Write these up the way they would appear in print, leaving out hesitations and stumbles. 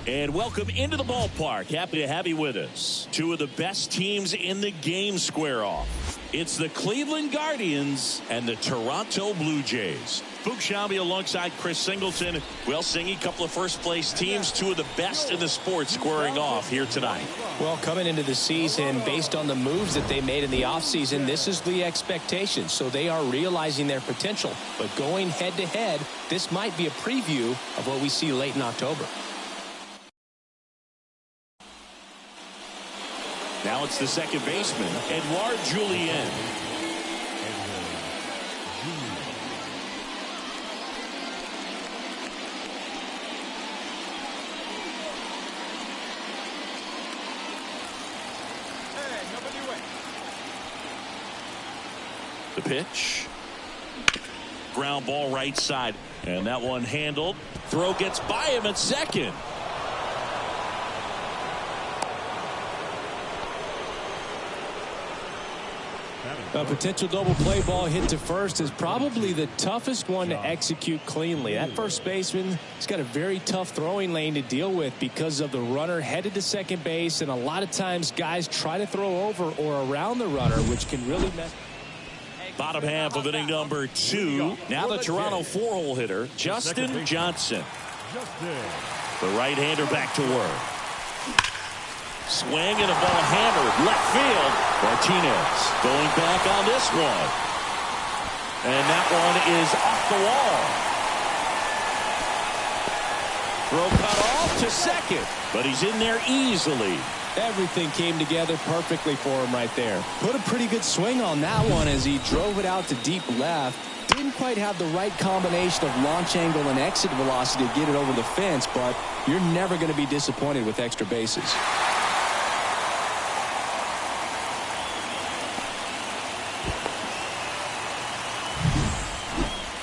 And welcome into the ballpark. Happy to have you with us. Two of the best teams in the game square off. It's the Cleveland Guardians and the Toronto Blue Jays. Fuchs Shambi alongside Chris Singleton. Well, Singy, a couple of first-place teams, two of the best in the sport squaring off here tonight. Well, coming into the season, based on the moves that they made in the offseason, this is the expectation. So they are realizing their potential. But going head-to-head, this might be a preview of what we see late in October. Now it's the second baseman, Edouard Julien. The pitch. Ground ball right side. And that one handled. Throw gets by him at second. A potential double play ball hit to first is probably the toughest one to execute cleanly. That first baseman has got a very tough throwing lane to deal with because of the runner headed to second base, and a lot of times guys try to throw over or around the runner, which can really mess. Bottom half of inning number 2. Now the Toronto 4-hole hitter, Justin Johnson. The right-hander back to work. Swing and a ball hammered left field. Martinez going back on this one. And that one is off the wall. Throw cut off to second. But he's in there easily. Everything came together perfectly for him right there. Put a pretty good swing on that one as he drove it out to deep left. Didn't quite have the right combination of launch angle and exit velocity to get it over the fence, but you're never going to be disappointed with extra bases.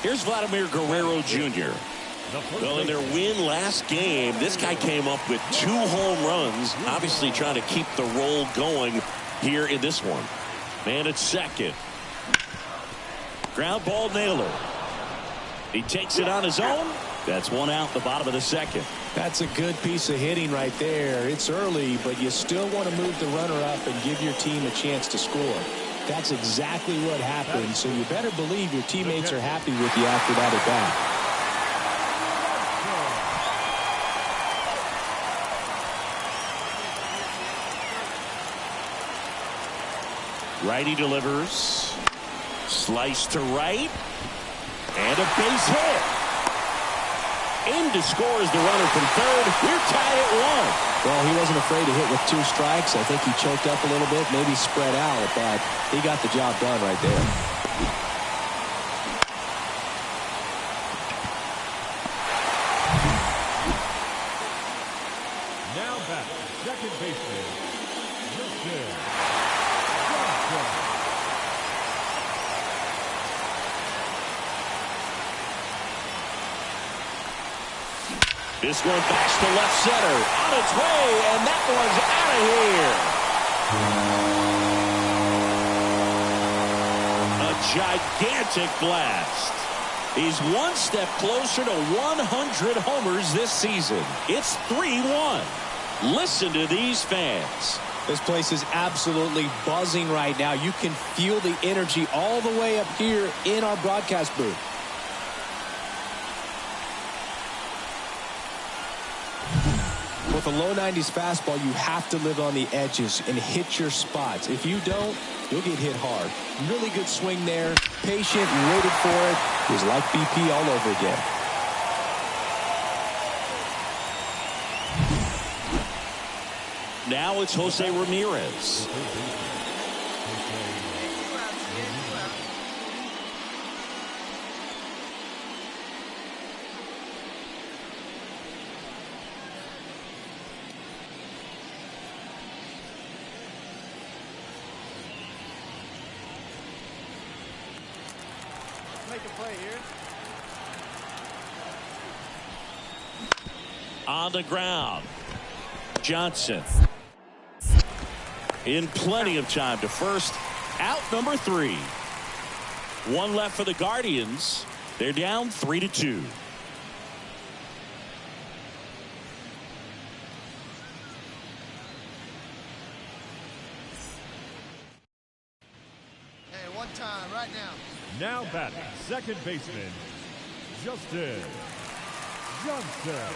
Here's Vladimir Guerrero Jr. Well, in their win last game, this guy came up with 2 home runs, obviously trying to keep the roll going here in this one. Man at second. Ground ball nailer. He takes it on his own. That's one out the bottom of the second. That's a good piece of hitting right there. It's early, but you still want to move the runner up and give your team a chance to score. That's exactly what happened, so you better believe your teammates are happy with you after that at bat. Righty delivers. Slice to right. And a base hit. In to score is the runner from third. We're tied at 1. Well, he wasn't afraid to hit with 2 strikes. I think he choked up a little bit, maybe spread out, but he got the job done right there. Now back, second baseman, Justin Johnson. This one backs to left center. On its way, and that one's out of here. A gigantic blast. He's one step closer to 100 homers this season. It's 3-1. Listen to these fans. This place is absolutely buzzing right now. You can feel the energy all the way up here in our broadcast booth. With a low 90s fastball, you have to live on the edges and hit your spots. If you don't, you'll get hit hard. Really good swing there. Patient, waited for it. It was like BP all over again. Now it's Jose Ramirez. Make a play here. On the ground. Johnson. In plenty of time to first. Out number 3. One left for the Guardians. They're down 3-2. time right now. Now batting, second baseman, Justin Johnson.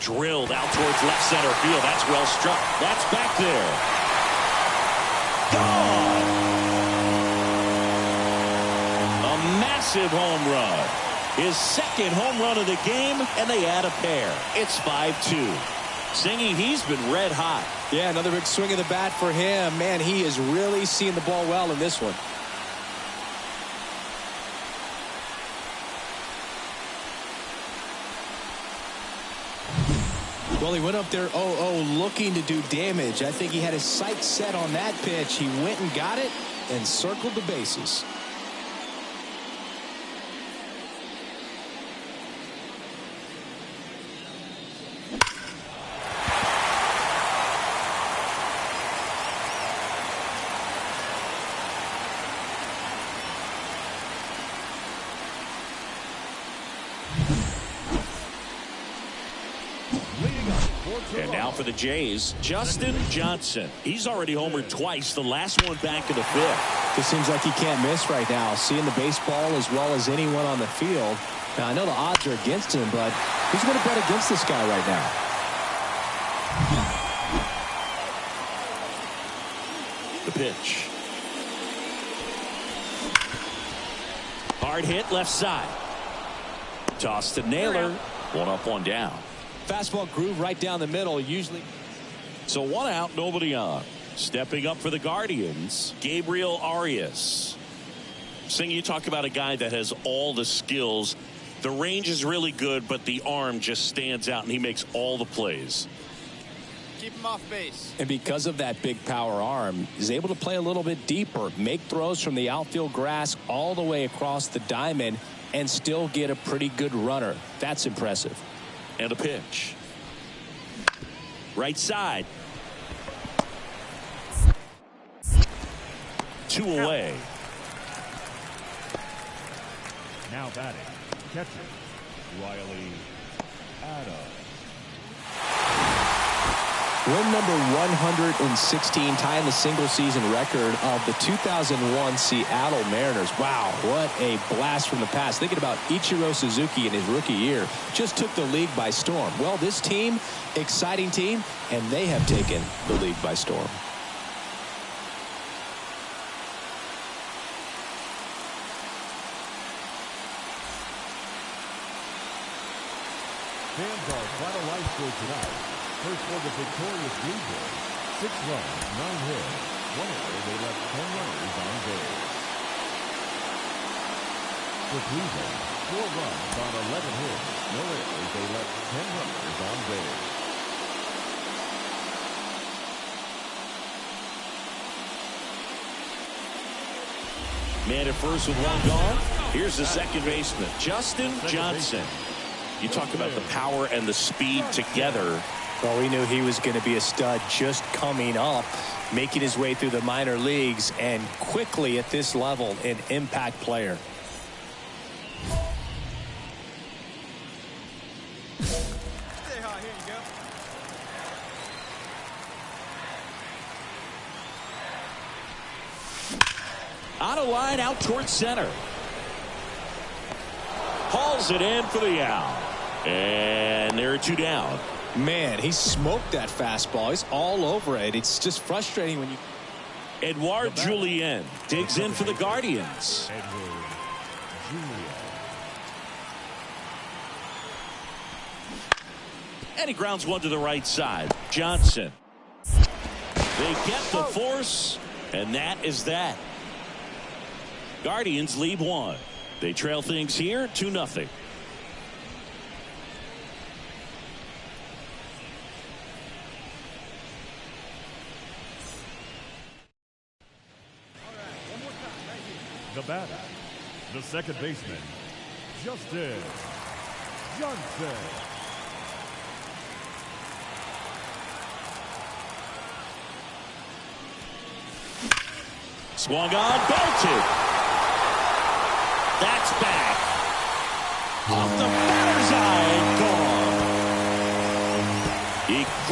Drilled out towards left center field. That's well struck. That's back there. Gone! A massive home run. His second home run of the game, and they add a pair. It's 5-2. Singing, he's been red hot. Yeah, another big swing of the bat for him. Man, he is really seeing the ball well in this one. Well, he went up there 0-0 looking to do damage. I think he had his sights set on that pitch. He went and got it and circled the bases. And now for the Jays, Justin Johnson. He's already homered twice, the last one back in the fifth. It seems like he can't miss right now, seeing the baseball as well as anyone on the field. Now, I know the odds are against him, but who's going to bet against this guy right now? The pitch. Hard hit left side. Toss to Naylor. One up, one down. Fastball groove right down the middle, usually. So one out, nobody on. Stepping up for the Guardians, Gabriel Arias. Sing, you talk about a guy that has all the skills. The range is really good, but the arm just stands out, and he makes all the plays. Keep him off base. And because of that big power arm, he's able to play a little bit deeper, make throws from the outfield grass all the way across the diamond, and still get a pretty good runner. That's impressive. And a pitch. Right side. 2 away. Now batting, catcher, Riley Adams. Win number 116, tying the single-season record of the 2001 Seattle Mariners. Wow, what a blast from the past. Thinking about Ichiro Suzuki in his rookie year, just took the league by storm. Well, this team, exciting team, and they have taken the league by storm. Fans are final life score tonight. First for the victorious Blue Jays, 6 runs, 9 hits. 1 error, they left 10 runners on base. For Cleveland, 4 runs on 11 hits. No errors, they left 10 runners on base. Man at first with one gone. Here's the second baseman, Justin Johnson. You talk about the power and the speed together. Well, we knew he was going to be a stud just coming up, making his way through the minor leagues, and quickly at this level, an impact player. Stay high, here you go. On a line out towards center. Hauls it in for the out. And there are 2 down. Man, he smoked that fastball. He's all over it. It's just frustrating when you... Edouard Julien digs in for the Guardians. Edward Julien. And he grounds one to the right side. Johnson. They get the force, and that is that. Guardians lead 1. They trail things here 2-0. The batter, the second baseman, Justin Johnson. Swung on, belted. That's back. Off the batter's eye, gone.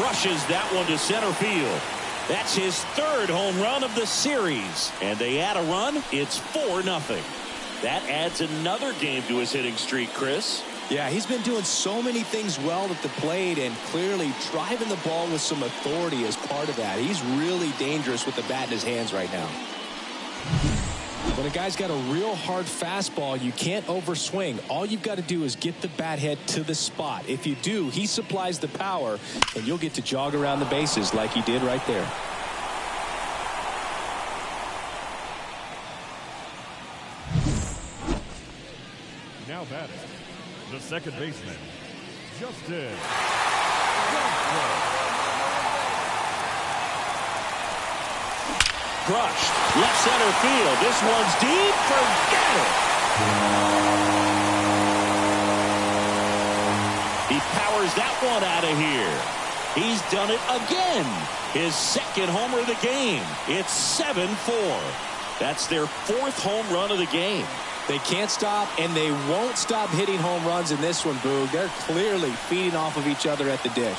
crushes that one to center field. That's his third home run of the series. And they add a run. It's 4-0. That adds another game to his hitting streak, Chris. Yeah, he's been doing so many things well at the plate and clearly driving the ball with some authority as part of that. He's really dangerous with the bat in his hands right now. When a guy's got a real hard fastball, you can't overswing. All you've got to do is get the bat head to the spot. If you do, he supplies the power, and you'll get to jog around the bases like he did right there. Now batting, the second baseman, Justin. Crushed. Left center field. This one's deep. Forget it. He powers that one out of here. He's done it again. His second homer of the game. It's 7-4. That's their fourth home run of the game. They can't stop, and they won't stop hitting home runs in this one, Boog. They're clearly feeding off of each other at the dish.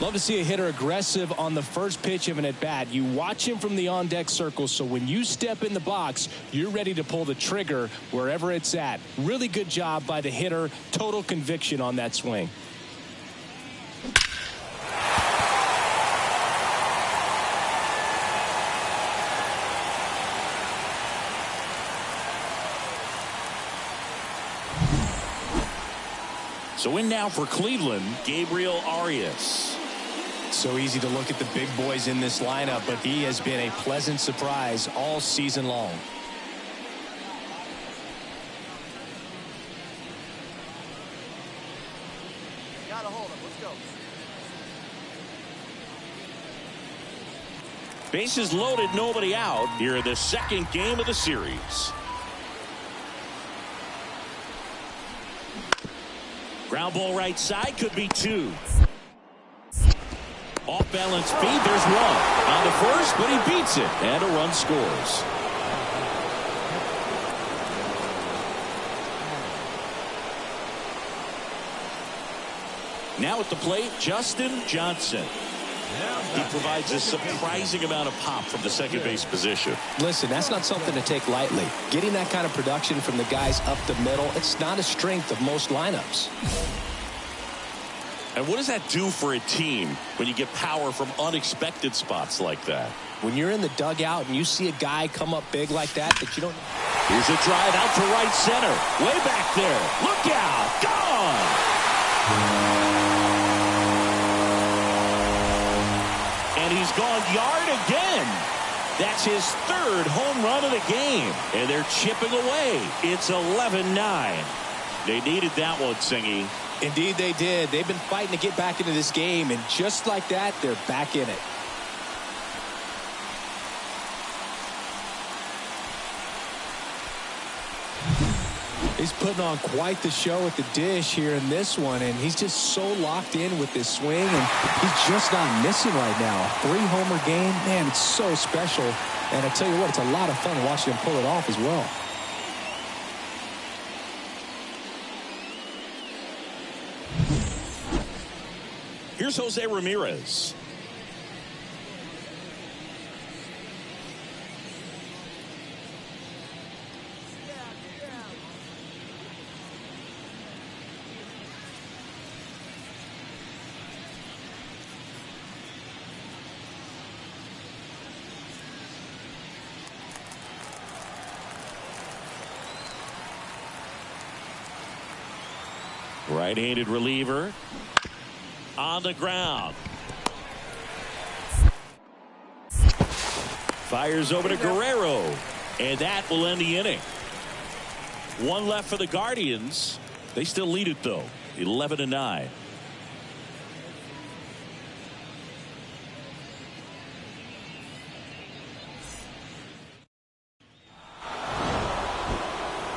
Love to see a hitter aggressive on the first pitch of an at-bat. You watch him from the on-deck circle, so when you step in the box, you're ready to pull the trigger wherever it's at. Really good job by the hitter. Total conviction on that swing. So in now for Cleveland, Gabriel Arias. So easy to look at the big boys in this lineup, but he has been a pleasant surprise all season long. Gotta hold him. Let's go. Bases loaded, nobody out here in the second game of the series. Ground ball right side, could be two. Off balance feed, there's one. On the first, but he beats it, and a run scores. Now at the plate, Justin Johnson. He provides a surprising amount of pop from the second base position. Listen, that's not something to take lightly. Getting that kind of production from the guys up the middle, it's not a strength of most lineups. And what does that do for a team when you get power from unexpected spots like that? When you're in the dugout and you see a guy come up big like that you don't... Here's a drive out to right center. Way back there. Look out. Gone. And he's gone yard again. That's his third home run of the game. And they're chipping away. It's 11-9. They needed that one, Singy. Indeed they did. They've been fighting to get back into this game, and just like that, they're back in it. He's putting on quite the show at the dish here in this one, and he's just so locked in with this swing, and he's just not missing right now. 3-homer game, man, it's so special. And I tell you what, it's a lot of fun watching him pull it off as well. Here's Jose Ramirez. Right-handed reliever. On the ground. Fires over to Guerrero. And that will end the inning. One left for the Guardians. They still lead it, though. 11-9.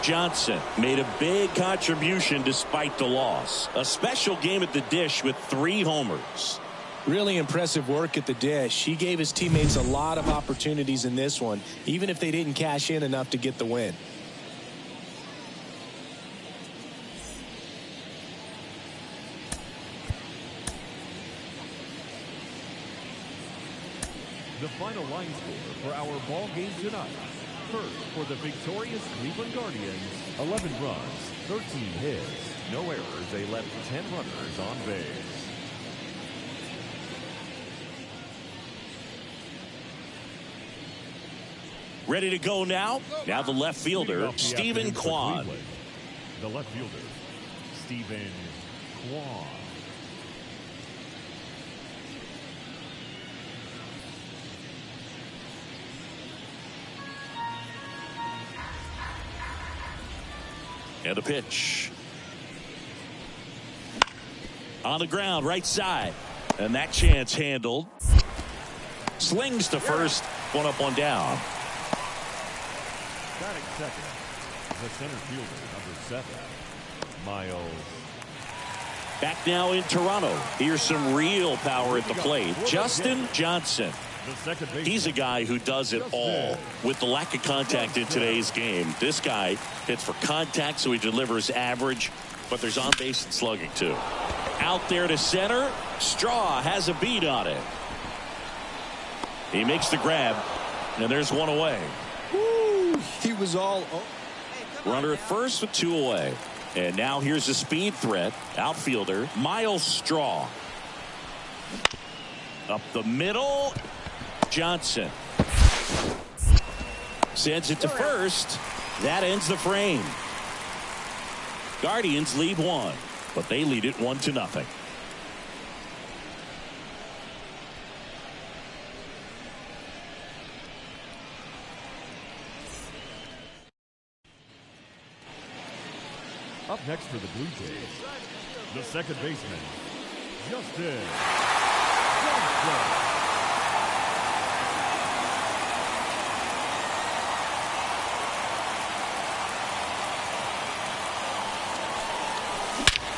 Johnson made a big contribution despite the loss. A special game at the dish with 3 homers. Really impressive work at the dish. He gave his teammates a lot of opportunities in this one, even if they didn't cash in enough to get the win. The final line score for our ball game tonight. First, for the victorious Cleveland Guardians, 11 runs, 13 hits, no errors. They left 10 runners on base. Ready to go now? Now the left fielder, Stephen Kwan. The left fielder, Stephen Kwan. And a pitch. On the ground, right side. And that chance handled. Slings to first. 1 up, 1 down. Batting second, the center fielder, number 7, Miles. Back now in Toronto. Here's some real power at the plate. Justin Johnson. He's a guy who does it all. With the lack of contact in today's game, this guy hits for contact, so he delivers average, but there's on base and slugging too. Out there to center. Straw has a beat on it. He makes the grab, and there's 1 away. Woo, he was all runner at first with 2 away. And now here's a speed threat. Outfielder Miles Straw. Up the middle. Johnson sends it to first. That ends the frame. Guardians lead 1, but they lead it 1-0. Up next for the Blue Jays, the second baseman, Justin Johnson.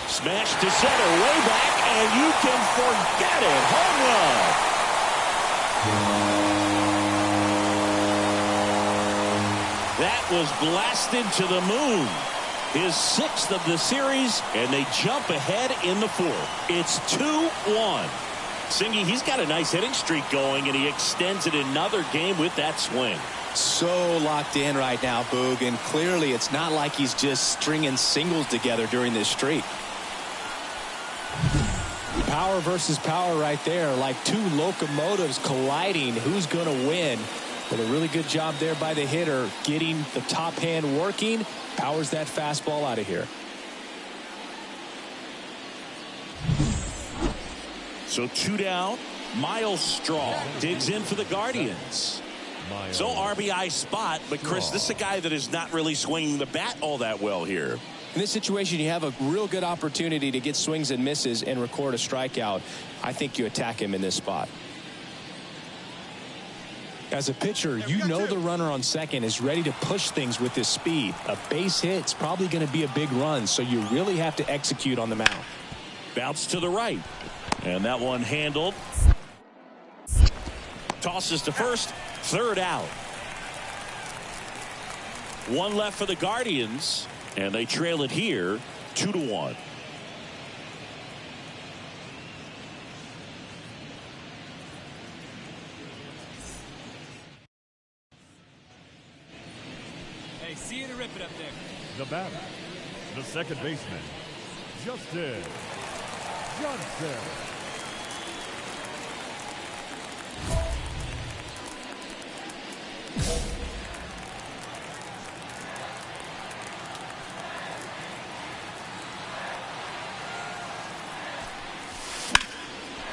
Smash to center, way back, and you can forget it. Home run. That was blasted to the moon. His 6th of the series, and they jump ahead in the 4th. It's 2-1. Singy, he's got a nice hitting streak going, and he extends it another game with that swing. So locked in right now, Boog, and clearly it's not like he's just stringing singles together during this streak. Power versus power right there, like 2 locomotives colliding. Who's going to win? But a really good job there by the hitter, getting the top hand working. Powers that fastball out of here. So 2 down. Miles Straw digs in for the Guardians. So RBI spot, but Chris, this is a guy that is not really swinging the bat all that well here. In this situation, you have a real good opportunity to get swings and misses and record a strikeout. I think you attack him in this spot. As a pitcher, you know the runner on second is ready to push things with his speed. A base hit's probably going to be a big run, so you really have to execute on the mound. Bounce to the right. And that one handled. Tosses to first. 3rd out. 1 left for the Guardians, and they trail it here 2-1. Hey, see you to rip it up there. The batter, the second baseman, Justin Johnson.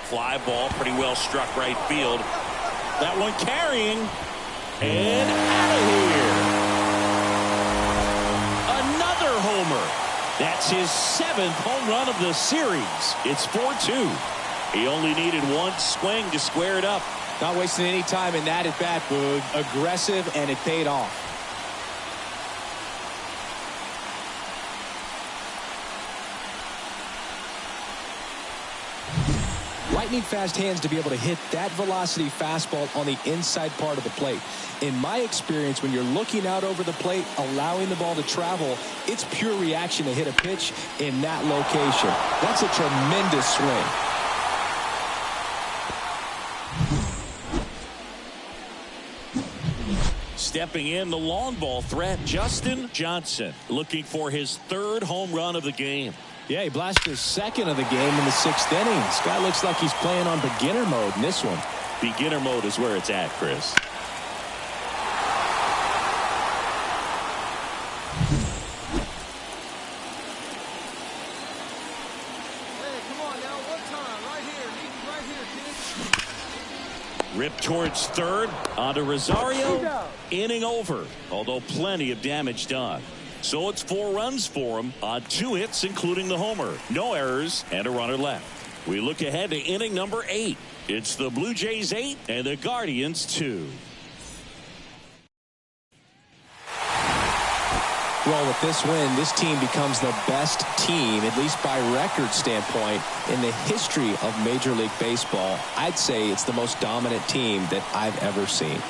Fly ball, pretty well struck right field. That one carrying, and out of here. Another homer. That's his 7th home run of the series. It's 4-2. He only needed 1 swing to square it up. Not wasting any time in that at bat, Boog. Aggressive, and it paid off. lightning fast hands to be able to hit that velocity fastball on the inside part of the plate. In my experience, when you're looking out over the plate, allowing the ball to travel, it's pure reaction to hit a pitch in that location. That's a tremendous swing. Stepping in, the long ball threat, Justin Johnson, looking for his 3rd home run of the game. Yeah, he blasted his 2nd of the game in the 6th inning. This guy looks like he's playing on beginner mode in this one. Beginner mode is where it's at, Chris. Ripped towards 3rd, onto Rosario, inning over, although plenty of damage done. So it's 4 runs for him on 2 hits, including the homer. No errors and a runner left. We look ahead to inning number 8. It's the Blue Jays 8 and the Guardians 2. Well, with this win, this team becomes the best team, at least by record standpoint, in the history of Major League Baseball. I'd say it's the most dominant team that I've ever seen.